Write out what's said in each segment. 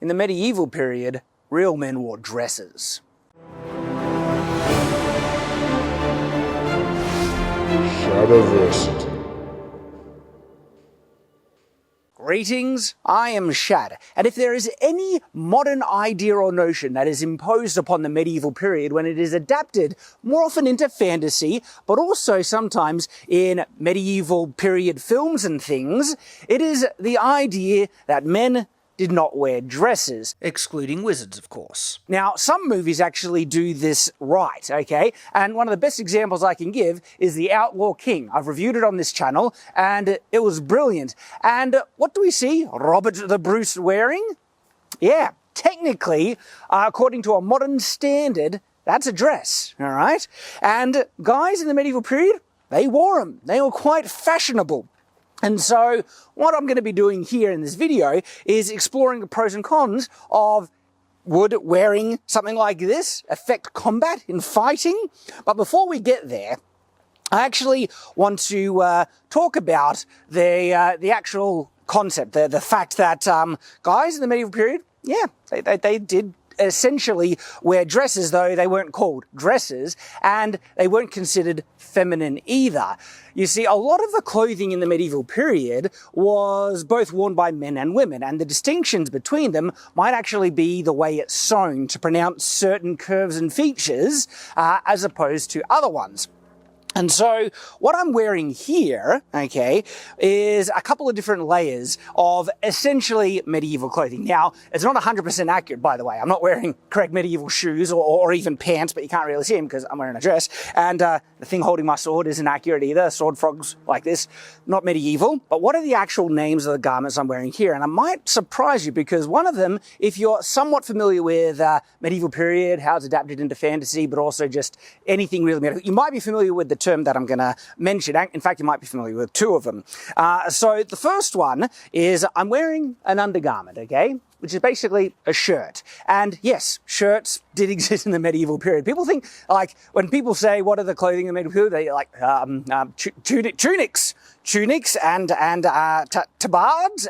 in the medieval period, real men wore dresses. Shadiversity. Greetings, I am Shad, and if there is any modern idea or notion that is imposed upon the medieval period when it is adapted more often into fantasy, but also sometimes in medieval period films and things, it is the idea that men did not wear dresses, excluding wizards, of course. Now, some movies actually do this right, okay? And one of the best examples I can give is The Outlaw King. I've reviewed it on this channel, and it was brilliant. And what do we see Robert the Bruce wearing? Yeah, technically, according to a modern standard, that's a dress, all right? And guys in the medieval period, they wore them. They were quite fashionable. And so what I'm going to be doing here in this video is exploring the pros and cons of would wearing something like this affect combat in fighting? But before we get there, I actually want to talk about the actual concept, the fact that guys in the medieval period, yeah, they did essentially wear dresses, though they weren't called dresses, and they weren't considered feminine either. You see, a lot of the clothing in the medieval period was both worn by men and women, and the distinctions between them might actually be the way it's sewn to pronounce certain curves and features as opposed to other ones. And so what I'm wearing here, okay, is a couple of different layers of essentially medieval clothing. Now, it's not 100% accurate, by the way. I'm not wearing correct medieval shoes or even pants, but you can't really see them because I'm wearing a dress. And the thing holding my sword isn't accurate either. Sword frogs like this, not medieval. But what are the actual names of the garments I'm wearing here? And I might surprise you because one of them, if you're somewhat familiar with medieval period, how it's adapted into fantasy, but also just anything really medieval, you might be familiar with the term that I'm going to mention. In fact, you might be familiar with two of them. So the first one is I'm wearing an undergarment, okay, which is basically a shirt. And yes, shirts did exist in the medieval period. People think, like, when people say, what are the clothing in the medieval period, they like tunics and tabards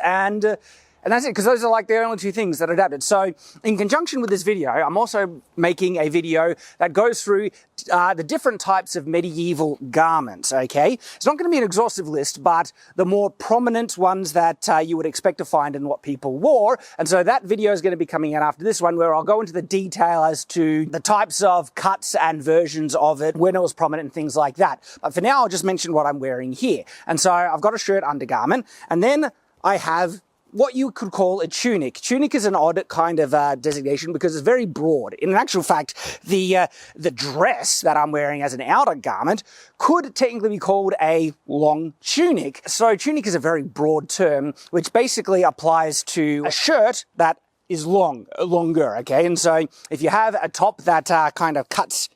and that's it, because those are like the only two things that are adapted. So in conjunction with this video, I'm also making a video that goes through the different types of medieval garments, okay? It's not going to be an exhaustive list, but the more prominent ones that you would expect to find in what people wore. And so that video is going to be coming out after this one, where I'll go into the detail as to the types of cuts and versions of it, when it was prominent and things like that. But for now, I'll just mention what I'm wearing here. And so I've got a shirt undergarment, and then I have what you could call a tunic. Tunic is an odd kind of designation because it's very broad. In actual fact, the dress that I'm wearing as an outer garment could technically be called a long tunic. So tunic is a very broad term, which basically applies to a shirt that is longer, okay? And so if you have a top that kind of cuts,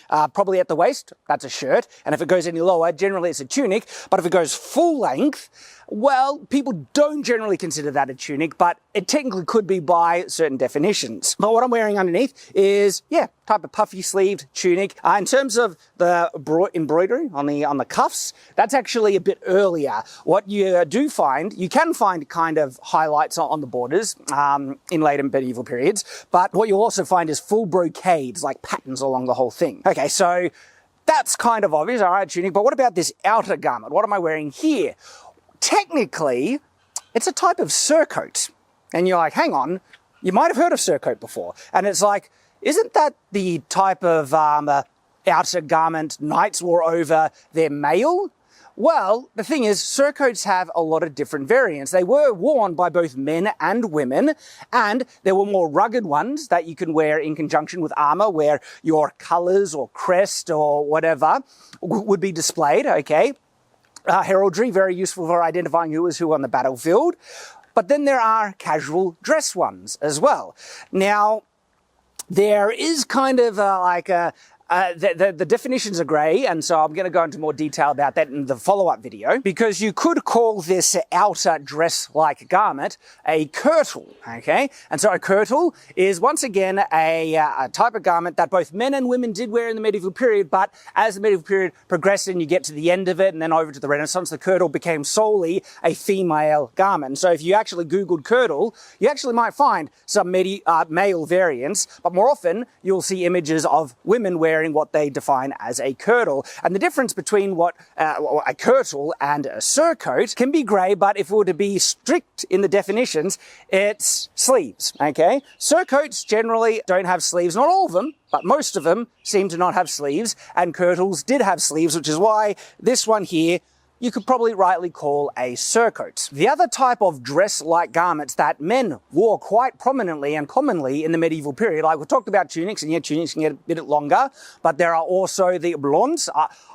probably at the waist, that's a shirt. And if it goes any lower, generally it's a tunic. But if it goes full length, well, people don't generally consider that a tunic, but it technically could be by certain definitions. But what I'm wearing underneath is, yeah, type of puffy sleeved tunic. In terms of the embroidery on the cuffs, that's actually a bit earlier. What you do find, you can find kind of highlights on the borders in later medieval periods, but what you'll also find is full brocades, like patterns along the whole thing. Okay, so that's kind of obvious, all right, tunic, but what about this outer garment? What am I wearing here? Technically, it's a type of surcoat. And you're like, hang on, you might have heard of surcoat before. And it's like, isn't that the type of outer garment knights wore over their mail? Well, the thing is, surcoats have a lot of different variants. They were worn by both men and women, and there were more rugged ones that you can wear in conjunction with armor, where your colors or crest or whatever would be displayed, okay? Heraldry, very useful for identifying who is who on the battlefield. But then there are casual dress ones as well. Now, there is kind of like a the definitions are grey, and so I'm going to go into more detail about that in the follow-up video, because you could call this outer dress-like garment a kirtle, okay? And so a kirtle is once again a type of garment that both men and women did wear in the medieval period, but as the medieval period progressed and you get to the end of it and then over to the Renaissance, the kirtle became solely a female garment. And so if you actually Googled kirtle, you actually might find some male variants, but more often you'll see images of women wearing what they define as a kirtle. And the difference between what a kirtle and a surcoat can be grey, but if we were to be strict in the definitions, it's sleeves, okay? Surcoats generally don't have sleeves, not all of them, but most of them seem to not have sleeves, and kirtles did have sleeves, which is why this one here you could probably rightly call a surcoat. The other type of dress-like garments that men wore quite prominently and commonly in the medieval period, like we talked about tunics, and yeah, tunics can get a bit longer, but there are also the houppelande.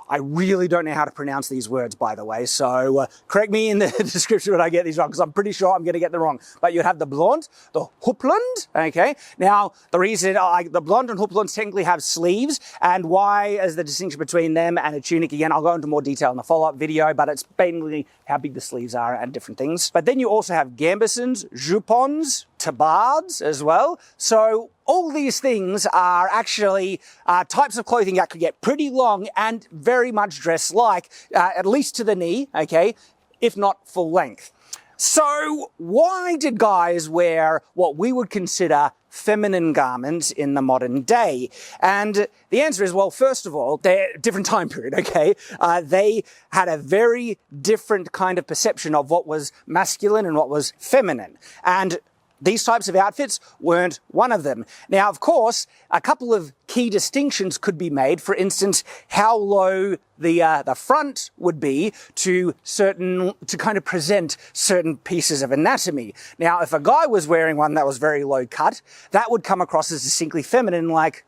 I really don't know how to pronounce these words, by the way, so correct me in the description when I get these wrong, because I'm pretty sure I'm going to get them wrong. But you'd have the bliaut, the houppelande, okay? Now, the reason the bliaut and houppelande technically have sleeves, and why is the distinction between them and a tunic? Again, I'll go into more detail in the follow-up video, but it's mainly how big the sleeves are and different things. But then you also have gambesons, jupons, tabards as well. So all these things are actually types of clothing that could get pretty long and very much dress-like, at least to the knee, okay, if not full length. So why did guys wear what we would consider feminine garments in the modern day? And the answer is, well, first of all, they're a different time period, okay? They had a very different kind of perception of what was masculine and what was feminine. And these types of outfits weren't one of them. Now, of course, a couple of key distinctions could be made. For instance, how low the front would be to kind of present certain pieces of anatomy. Now, if a guy was wearing one that was very low cut, that would come across as distinctly feminine, like,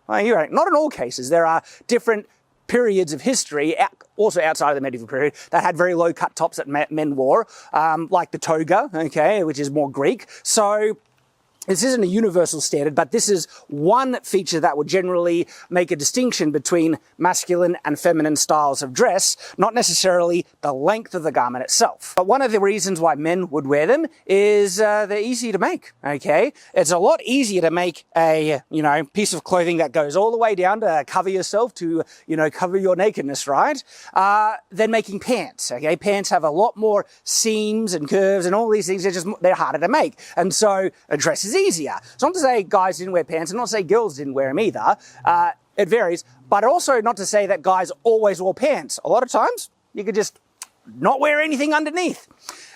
well, you're right. Not in all cases. There are different periods of history, also outside of the medieval period, that had very low cut tops that men wore, like the toga, okay, which is more Greek. So this isn't a universal standard, but this is one feature that would generally make a distinction between masculine and feminine styles of dress, not necessarily the length of the garment itself. But one of the reasons why men would wear them is they're easy to make, okay? It's a lot easier to make a, piece of clothing that goes all the way down to cover yourself, to, cover your nakedness, right? Than making pants, okay? Pants have a lot more seams and curves and all these things. They're harder to make. And so a dress is easier. It's not to say guys didn't wear pants, and not to say girls didn't wear them either. It varies, but also not to say that guys always wore pants. A lot of times you could just not wear anything underneath.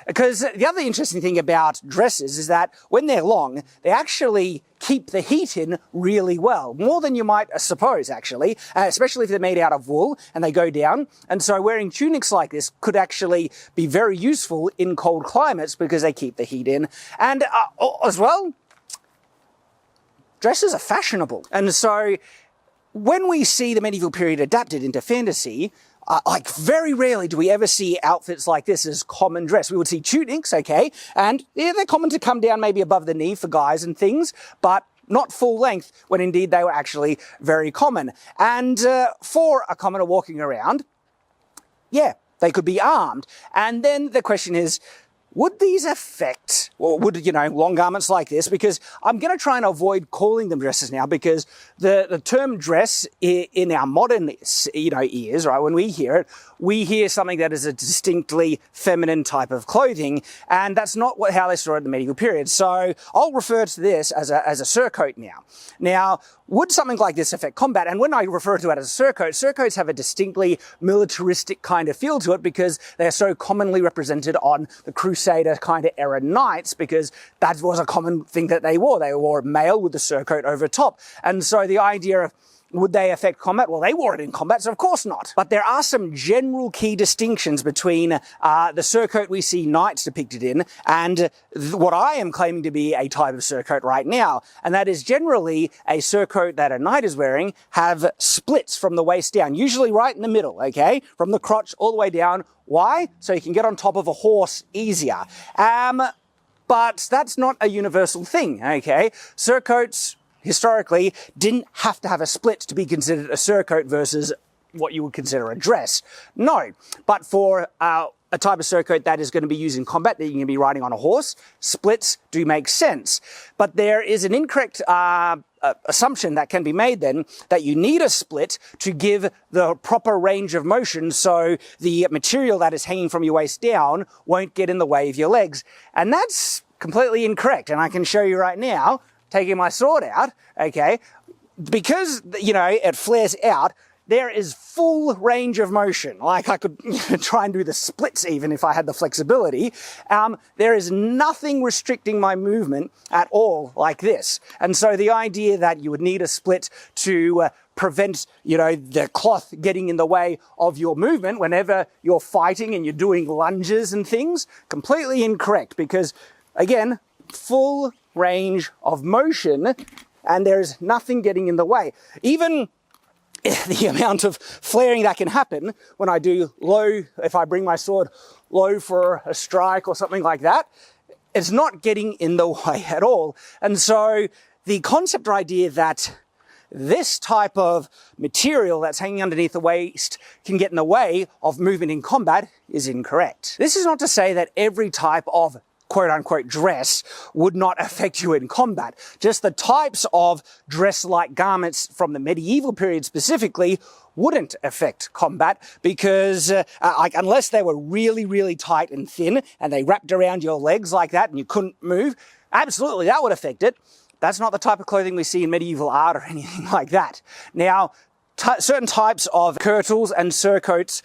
Because the other interesting thing about dresses is that when they're long, they actually keep the heat in really well, more than you might suppose, actually, especially if they're made out of wool and they go down. And so wearing tunics like this could actually be very useful in cold climates because they keep the heat in. And as well, dresses are fashionable. And so when we see the medieval period adapted into fantasy, very rarely do we ever see outfits like this as common dress. We would see tunics, okay, and yeah, they're common to come down maybe above the knee for guys and things, but not full length, when indeed they were actually very common. And for a commoner walking around, yeah, they could be armed. And then the question is, would these affect, or would, long garments like this? Because I'm going to try and avoid calling them dresses now, because the term dress in our modern, ears, right, when we hear it, we hear something that is a distinctly feminine type of clothing, and that's not how they saw it in the medieval period. So I'll refer to this as a surcoat now. Now, would something like this affect combat? And when I refer to it as a surcoat, surcoats have a distinctly militaristic kind of feel to it because they're so commonly represented on the Crusader kind of era knights, because that was a common thing that they wore. They wore mail with the surcoat over top. And so the idea of, would they affect combat? Well, they wore it in combat, so of course not. But there are some general key distinctions between the surcoat we see knights depicted in and what I am claiming to be a type of surcoat right now. And that is generally a surcoat that a knight is wearing have splits from the waist down, usually right in the middle, okay? From the crotch all the way down. Why? So you can get on top of a horse easier. But that's not a universal thing, okay? Surcoats historically didn't have to have a split to be considered a surcoat versus what you would consider a dress. No, but for a type of surcoat that is going to be used in combat, that you're going to be riding on a horse, splits do make sense. But there is an incorrect assumption that can be made then that you need a split to give the proper range of motion so the material that is hanging from your waist down won't get in the way of your legs. And that's completely incorrect. And I can show you right now, taking my sword out, okay, because, you know, it flares out, there is full range of motion. Like I could try and do the splits even if I had the flexibility. There is nothing restricting my movement at all like this. And so the idea that you would need a split to prevent, you know, the cloth getting in the way of your movement whenever you're fighting and you're doing lunges and things, completely incorrect, because again, full range of motion and there's nothing getting in the way. Even the amount of flaring that can happen when I do low, if I bring my sword low for a strike or something like that, it's not getting in the way at all. And so the concept or idea that this type of material that's hanging underneath the waist can get in the way of movement in combat is incorrect. This is not to say that every type of quote-unquote dress would not affect you in combat. Just the types of dress-like garments from the medieval period specifically wouldn't affect combat because like unless they were really, really tight and thin and they wrapped around your legs like that and you couldn't move, absolutely that would affect it. That's not the type of clothing we see in medieval art or anything like that. Now, certain types of kirtles and surcoats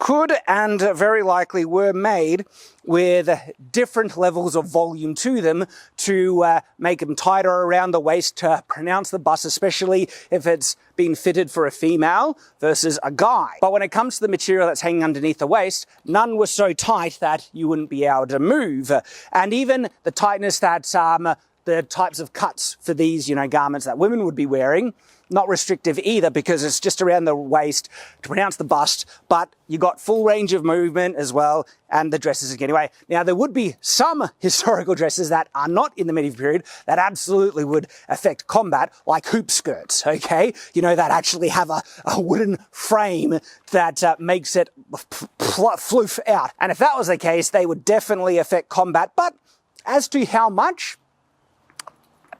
could and very likely were made with different levels of volume to them to make them tighter around the waist to pronounce the bust, especially if it's been fitted for a female versus a guy. But when it comes to the material that's hanging underneath the waist, none was so tight that you wouldn't be able to move. And even the tightness that the types of cuts for these, you know, garments that women would be wearing, not restrictive either because it's just around the waist to pronounce the bust, but you got full range of movement as well and the dresses get away. Now there would be some historical dresses that are not in the medieval period that absolutely would affect combat, like hoop skirts, okay? You know, that actually have a wooden frame that makes it floof out. And if that was the case, they would definitely affect combat, but as to how much,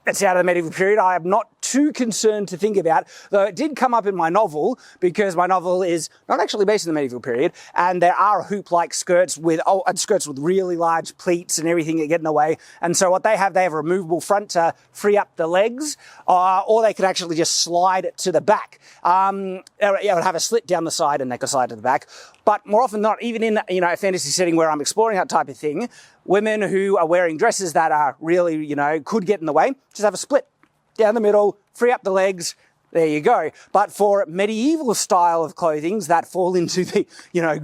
it's out of the medieval period. I am not too concerned to think about, though it did come up in my novel because my novel is not actually based in the medieval period, and there are hoop-like skirts with skirts with really large pleats and everything that get in the way. And so what they have a removable front to free up the legs, or they could actually just slide it to the back. It would have a slit down the side and neck side to the back. But more often than not, even in a fantasy setting where I'm exploring that type of thing, women who are wearing dresses that are really, could get in the way, just have a split down the middle, free up the legs, there you go. But for medieval style of clothings that fall into the,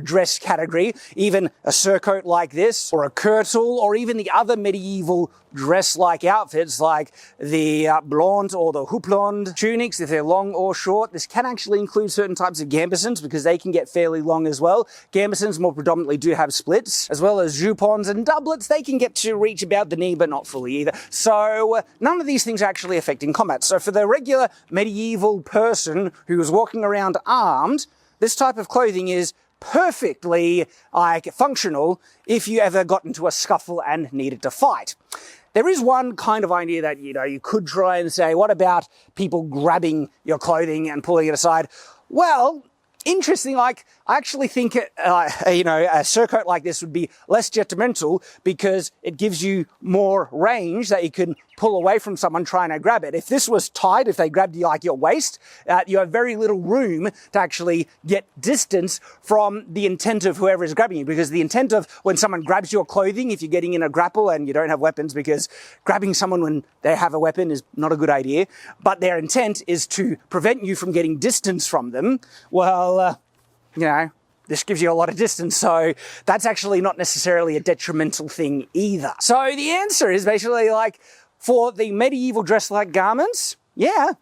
dress category, even a surcoat like this, or a kirtle, or even the other medieval dress-like outfits like the bliaut or the houppelande tunics, if they're long or short. This can actually include certain types of gambesons because they can get fairly long as well. Gambesons more predominantly do have splits, as well as jupons and doublets. They can get to reach about the knee, but not fully either. So none of these things are actually affecting combat. So for the regular medieval person who is walking around armed, this type of clothing is perfectly functional if you ever got into a scuffle and needed to fight. There is one kind of idea that, you could try and say, what about people grabbing your clothing and pulling it aside? Well, interesting, I actually think, a surcoat like this would be less detrimental because it gives you more range that you can pull away from someone trying to grab it. If this was tight, if they grabbed you like your waist, you have very little room to actually get distance from the intent of whoever is grabbing you, because the intent of when someone grabs your clothing, if you're getting in a grapple and you don't have weapons, because grabbing someone when they have a weapon is not a good idea, but their intent is to prevent you from getting distance from them, well, this gives you a lot of distance, so that's actually not necessarily a detrimental thing either. So the answer is basically for the medieval dress-like garments, yeah,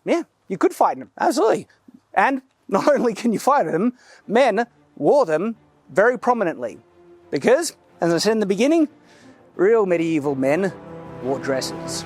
you could fight them, absolutely. And not only can you fight them, men wore them very prominently. Because, as I said in the beginning, real medieval men wore dresses.